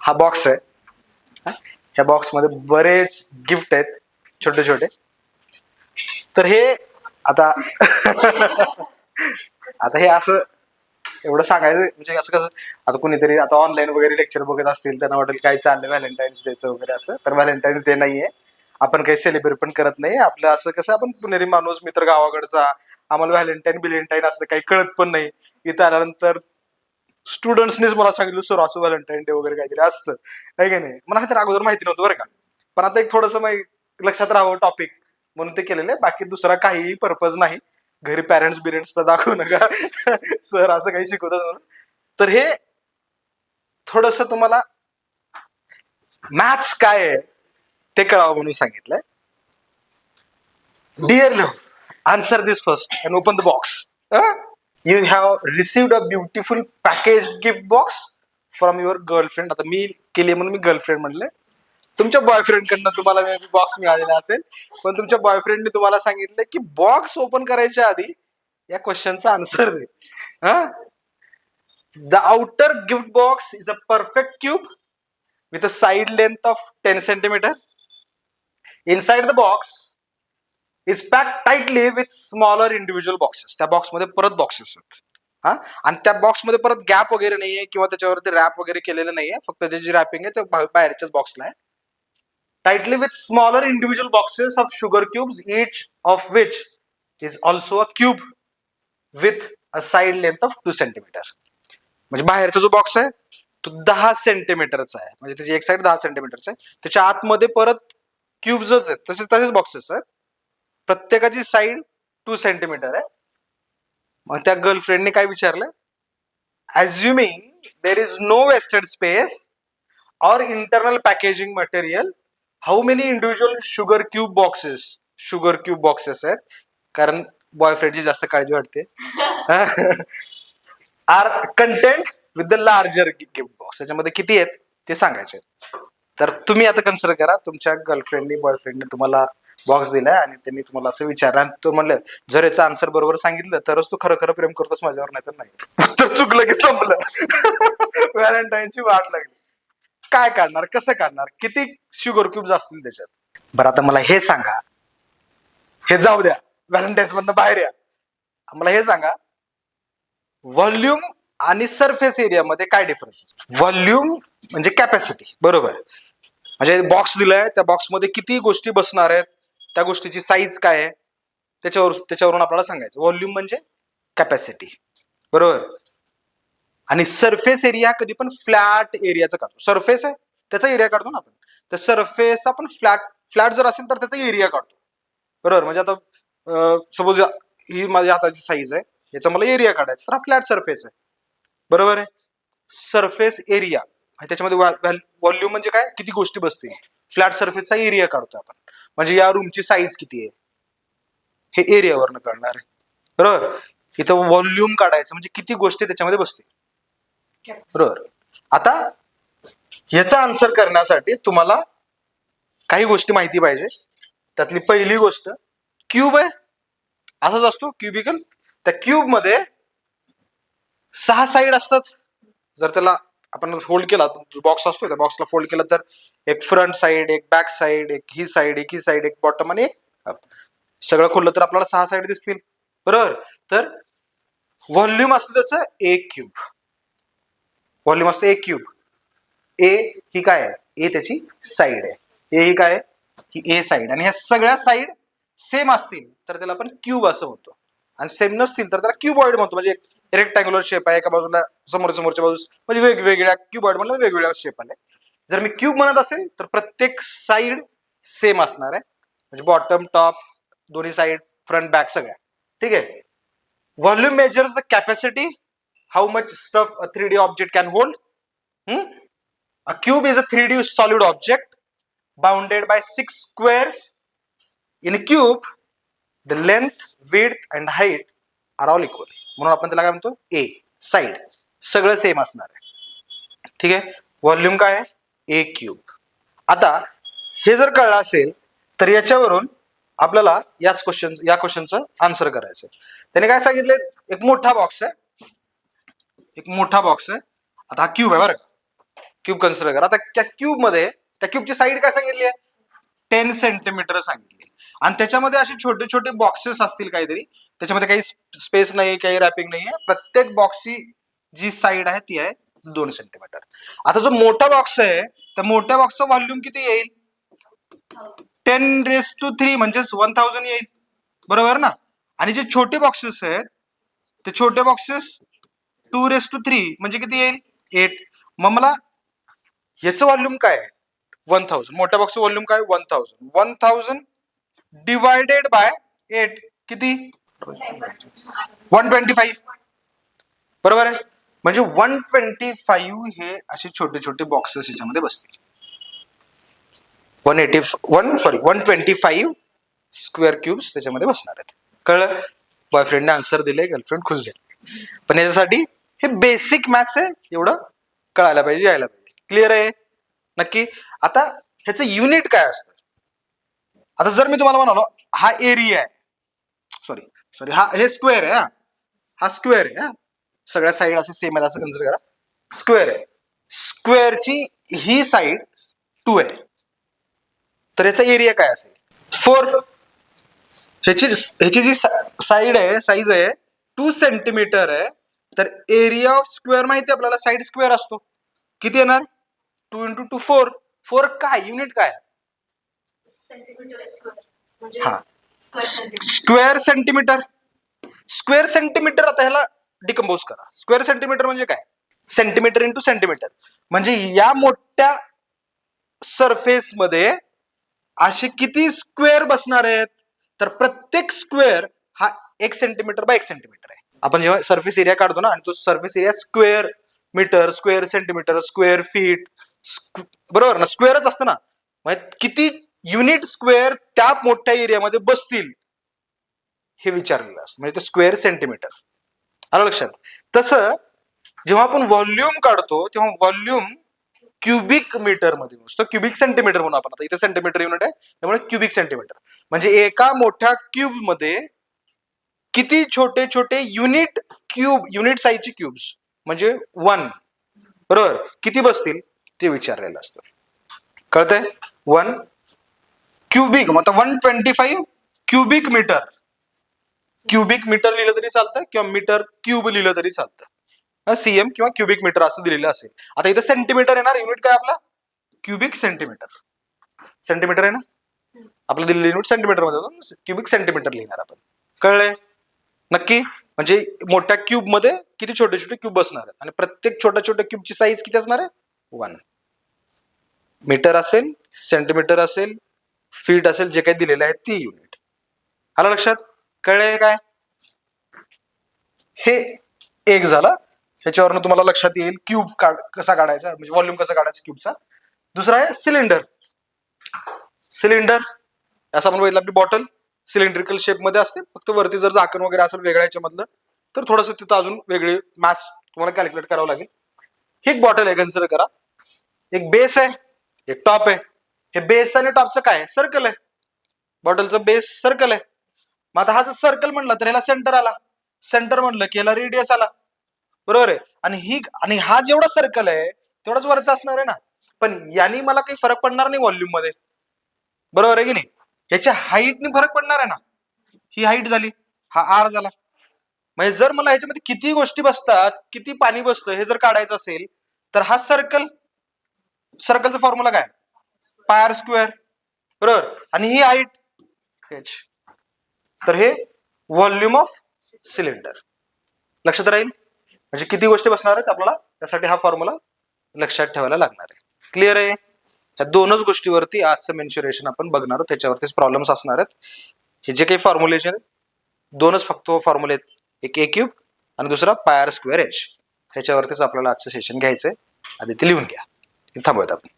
हा बॉक्स आहे. ह्या बॉक्समध्ये बरेच गिफ्ट आहेत छोटे छोटे. तर हे आता आता हे असं एवढं सांगायचं म्हणजे असं कसं, आता कुणीतरी आता ऑनलाईन वगैरे लेक्चर बघत असतील त्यांना वाटेल काय चाललंय व्हॅलेंटाईन्स डेचं वगैरे असं. तर व्हॅलेंटाईन्स डे नाहीये, आपण काही सेलिब्रेट पण करत नाही. आपलं असं कसं आपण पुणेरी माणूस मित्र गावाकडचा, आम्हाला व्हॅलेंटाईन बिलेंटाईन असं काही कळत पण नाही. इथं आल्यानंतर स्टुडंट्सनीच मला सांगितलं सर असं व्हॅलेंटाईन डे वगैरे काहीतरी असतं, आहे की नाही. मला तर अगोदर माहिती नव्हतं बरं का, पण आता एक थोडंसं लक्षात राहावं टॉपिक म्हणून ते केलेलं आहे. बाकी दुसरा काहीही पर्पज नाही. घरी पॅरेंट्स बिरेंट्सला दाखवू नका सर असं काही शिकवतात म्हणून. तर हे थोडस तुम्हाला मॅथ्स काय आहे ते कळावं म्हणून सांगितलंय. डिअर लो, answer this first and open the box. You have received a beautiful package gift box from your girlfriend. आता मी केली म्हणून मी गर्लफ्रेंड म्हणले. तुमच्या बॉयफ्रेंड कडनं तुम्हाला बॉक्स मिळालेला असेल, पण तुमच्या बॉयफ्रेंडने तुम्हाला सांगितलं की बॉक्स ओपन करायच्या आधी या क्वेश्चनचा आन्सर दे. The outer gift box is a perfect cube with a side length of 10 centimeter. Inside the box is packed tightly with smaller individual boxes. त्या बॉक्समध्ये परत बॉक्सेस आहेत. आणि त्या बॉक्समध्ये परत गॅप वगैरे नाहीये किंवा त्याच्यावरती रॅप वगैरे केलेलं नाहीये. फक्त त्याची रॅपिंग आहे ते बाहेरच्याच बॉक्सला आहे. Tightly with smaller individual boxes of sugar cubes, each of which is also a cube with a side length of 2 centimeter. म्हणजे बाहेरचा जो बॉक्स आहे तो 10 सेंटीमीटरचा आहे, म्हणजे त्याची एक साईड 10 सेंटीमीटरचा आहे. त्याच्या आतमध्ये परत क्यूब्सच आहेत, तसेच बॉक्सेस आहेत. प्रत्येकाची साईड 2 सेंटीमीटर आहे. मग त्या गर्लफ्रेंडने काय विचारलं, assuming there is no wasted space और internal packaging material, how many individual sugar cube boxes आहेत, कारण बॉयफ्रेंडची जास्त काळजी वाटते, are content with the larger gift box. त्याच्यामध्ये किती आहेत ते सांगायचे. तर तुम्ही आता कन्सिडर करा, तुमच्या गर्लफ्रेंडनी बॉयफ्रेंडने तुम्हाला बॉक्स दिलाय आणि त्यांनी तुम्हाला असं विचारलं आणि तो म्हणलं जर याचं आन्सर बरोबर सांगितलं तरच तू खरं खरं प्रेम करतोस माझ्यावर, नाही तर नाही. तर चुकलं की संपलं. व्हॅलेंटाईनची वाट लागली. काय काढणार, कसं काढणार, किती शुगर क्यूब्स असतील त्याच्यात. बरं आता मला हे सांगा, हे जाऊ द्या, व्हॅलेंटाईन्स मधनं बाहेर या. मला हे सांगा, व्हॉल्यूम आणि सरफेस एरियामध्ये काय डिफरन्स. व्हॉल्यूम म्हणजे कॅपॅसिटी, बरोबर. म्हणजे बॉक्स दिलाय, त्या बॉक्समध्ये किती गोष्टी बसणार आहेत, त्या गोष्टीची साईज काय आहे, त्याच्यावरून आपल्याला सांगायचं. व्हॉल्यूम म्हणजे कॅपॅसिटी, बरोबर. आणि सरफेस एरिया कधी पण फ्लॅट एरियाचा काढतो. सरफेस आहे त्याचा एरिया काढतो ना आपण, तर सरफेस आपण फ्लॅट जर असेल तर त्याचा एरिया काढतो, बरोबर. म्हणजे आता सपोज ही माझ्या हाताची साईज आहे, याचा मला एरिया काढायचा, तर हा फ्लॅट सरफेस आहे, बरोबर आहे. सरफेस एरिया त्याच्यामध्ये व्हॉल्यूम म्हणजे काय, किती गोष्टी बसतील. फ्लॅट सरफेसचा एरिया काढतो आपण, म्हणजे या रूमची साईज किती आहे हे एरियावरनं कळणार आहे, बरोबर. इथं व्हॉल्यूम काढायचं म्हणजे किती गोष्टी त्याच्यामध्ये बसतील, बरोबर. आता याचा आन्सर करण्यासाठी तुम्हाला काही गोष्टी माहिती पाहिजे. त्यातली पहिली गोष्ट क्यूब आहे, असाच असतो क्युबिकल. त्या क्यूब मध्ये 6 साईड असतात. जर त्याला आपण फोल्ड केला, बॉक्स असतो त्या बॉक्सला फोल्ड केला तर एक फ्रंट साईड, एक बॅक साईड, एक ही साईड, एक बॉटम आणि एक अप. सगळं खोललं तर आपल्याला 6 साईड दिसतील, बरोबर. तर व्हॉल्यूम असतं त्याचं एक क्यूब. व्हॉल्यूम असतं एक क्यूब. ए ही काय आहे, ए त्याची साईड आहे. ए ही काय आहे, ही ए साईड. आणि ह्या सगळ्या साईड सेम असतील तर त्याला आपण क्यूब असं म्हणतो, आणि सेम नसतील तर त्याला क्यूबॉइड म्हणतो. म्हणजे रेक्टँग्युलर शेप आहे, एका बाजूला समोरच्या बाजूस म्हणजे वेगवेगळ्या क्यूबॉइड म्हणलं वेगवेगळ्या शेप आले. जर मी क्यूब म्हणत असेल तर प्रत्येक साईड सेम असणार आहे, म्हणजे बॉटम टॉप दोन्ही साईड फ्रंट बॅक सगळ्या, ठीक आहे. Volume measures the capacity, how much stuff a 3D object can hold. A cube is a 3D solid object bounded by 6 squares. In a cube, the length, width and height are all equal. म्हणून आपण त्याला काय म्हणतो, A side सगळं same असणार आहे, ठीक आहे. व्हॉल्यूम काय आहे, ए क्यूब. आता हे जर कळलं असेल तर याच्यावरून आपल्याला या क्वेश्चनचं आन्सर करायचं. त्याने काय सांगितलं, एक मोठा बॉक्स आहे. आता हा क्यूब आहे बरं का, क्यूब कन्सिडर करा. आता त्या क्यूब मध्ये त्या क्यूबची साईड काय सांगितली आहे? 10 सेंटीमीटर सांगितली. आणि त्याच्यामध्ये असे छोटे छोटे बॉक्सेस असतील काहीतरी, त्याच्यामध्ये काही स्पेस नाही, काही रॅपिंग नाही आहे. प्रत्येक बॉक्सची जी साईड आहे ती आहे 2 सेंटीमीटर. आता जो मोठा बॉक्स आहे त्या मोठ्या बॉक्सचा व्हॉल्यूम किती येईल? 10⁻³ म्हणजेच 1000 येईल, बरोबर ना. आणि जे छोटे बॉक्सेस आहेत ते छोटे बॉक्सेस 2⁻³ म्हणजे किती येईल? 8. मग मला याचं व्हॉल्यूम काय आहे? 1000. मोठ्या बॉक्सचं व्हॉल्यूम काय? 1000. 1000 डिवायडेड बाय 8 किती? 125. बरोबर आहे. म्हणजे 125 हे असे छोटे छोटे बॉक्सेस याच्यामध्ये बसतील. 125 स्क्वेअर क्यूब्स त्याच्यामध्ये बसणार आहेत. कळलं? बॉयफ्रेंडने आन्सर दिले, गर्लफ्रेंड खुश झाली. पण याच्यासाठी हे बेसिक मॅथ्स आहे, एवढं कळायला पाहिजे, यायला पाहिजे. क्लिअर आहे? नक्की. आता ह्याचं युनिट काय असतं? आता जर मी तुम्हाला म्हणालो हा एरिया आहे, सॉरी हे स्क्वेअर आहे, हा स्क्वेअर आहे, सगळ्या साईड असे सेम आहे असं कन्सिडर करा. स्क्वेअर आहे, स्क्वेअरची ही साईड 2 आहे, तर याचा एरिया काय असेल? 4. ह्याची जी साईड आहे, साईज आहे 2 सेंटीमीटर आहे, तर एरिया ऑफ स्क्वेअर माहिती आहे आपल्याला, साईड स्क्वेअर असतो. किती येणार? 2 × 2 4. 4 काय युनिट काय? हा, स्क्वेअर सेंटीमीटर. Square centimetre. आता ह्याला डिकम्पोज करा. स्क्वेअर सेंटीमीटर म्हणजे काय? Centimetre into centimetre. म्हणजे या मोठ्या सरफेस मध्ये असे किती स्क्वेअर बसणार आहेत? तर प्रत्येक स्क्वेअर हा 1 सेंटीमीटर बाय 1 सेंटीमीटर आहे. आपण जेव्हा सरफेस एरिया काढतो ना, आणि तो surface area square metre, square centimetre, square feet, बरोबर ना, स्क्वेअरच असतं ना. म्हणजे किती युनिट स्क्वेअर त्या मोठ्या एरियामध्ये बसतील हे विचारलेलं असतं, म्हणजे ते स्क्वेअर सेंटीमीटर. आलं लक्षात? तसं जेव्हा आपण व्हॉल्यूम काढतो तेव्हा व्हॉल्यूम क्युबिक मीटर मध्ये नसतो, क्युबिक सेंटीमीटर म्हणून आपण. आता इथे सेंटीमीटर युनिट आहे, त्यामुळे क्युबिक सेंटीमीटर. म्हणजे एका मोठ्या क्यूब मध्ये किती छोटे छोटे युनिट साईजचे क्यूब्स म्हणजे 1, बरोबर, किती बसतील ते विचारलेलं असतं. कळतंय? 1 क्युबिक मतलब 125 क्युबिक मीटर. क्युबिक मीटर लिहिलं तरी चालतं किंवा मीटर क्यूब लिहिलं तरी चालतं. सीएम किंवा क्युबिक मीटर असं दिलेलं असेल. आता इथे सेंटीमीटर येणार, युनिट काय आपला? Cubic centimetre. सेंटीमीटर आहे ना आपलं दिलेलं युनिट, सेंटीमीटर मध्ये होतं, क्युबिक सेंटीमीटर लिहिणार आपण. कळलंय? नक्की. म्हणजे मोठ्या क्यूब मध्ये किती छोटे छोटे क्यूब बसणार आहेत, आणि प्रत्येक छोट्या छोट्या क्यूबची साईज किती असणार आहे? 1 मीटर असेल, सेंटीमीटर असेल, फीट असेल, जे काही दिलेले आहे ती युनिट. आलं लक्षात? कळलंय काय? हे एक झालं. ह्याच्यावरनं तुम्हाला लक्षात येईल क्यूब कसा काढायचा, म्हणजे व्हॉल्यूम कसा काढायचा क्यूबचा. दुसरा आहे सिलेंडर. सिलेंडर असं आपण बघितलं, आपली बॉटल सिलेंड्रिकल शेप मध्ये असते, फक्त वरती जर झाकण वगैरे असेल वेगळ्या ह्याच्यामधलं तर थोडंसं तिथं अजून वेगळे मॅथ्स तुम्हाला कॅल्क्युलेट करावं लागेल. ही एक बॉटल आहे, कन्सिडर करा. एक बेस आहे, एक टॉप आहे. हे बेस आणि टॉपचं काय? सर्कल आहे. बॉटलचं बेस सर्कल आहे. मग आता हा जर सर्कल म्हणलं तर ह्याला सेंटर आला, सेंटर म्हणलं की ह्याला रेडियस आला, बरोबर आहे. आणि हा जेवढा सर्कल आहे तेवढाच वरचा असणार आहे ना. पण यांनी मला काही फरक पडणार नाही व्हॉल्यूम मध्ये, बरोबर आहे की नाही. याच्या हाईटने फरक पडणार आहे ना. ही हाईट झाली, हा आर झाला. म्हणजे जर मला ह्याच्यामध्ये किती गोष्टी बसतात, किती पाणी बसतं हे जर काढायचं असेल तर हा सर्कलचा फॉर्म्युला काय? पाय आर स्क्वेअर, बरोबर. आणि ही हाईट h. तर हे व्हॉल्यूम ऑफ सिलेंडर. लक्षात राहील? म्हणजे किती गोष्टी बसणार आहेत आपल्याला, त्यासाठी हा फॉर्म्युला लक्षात ठेवायला लागणार आहे. क्लिअर आहे? ह्या दोनच गोष्टीवरती आजचं मेन्शुरेशन आपण बघणार आहोत, त्याच्यावरतीच प्रॉब्लेम्स असणार आहेत. हे जे काही फॉर्म्युलेशन दोनच फक्त फॉर्म्युले, एक ए क्यूब आणि दुसरा पाय आर स्क्वेअर h. ह्याच्यावरतीच आपल्याला आजचं सेशन घ्यायचंय. आधी ते लिहून घ्या. थांबूयात आपण.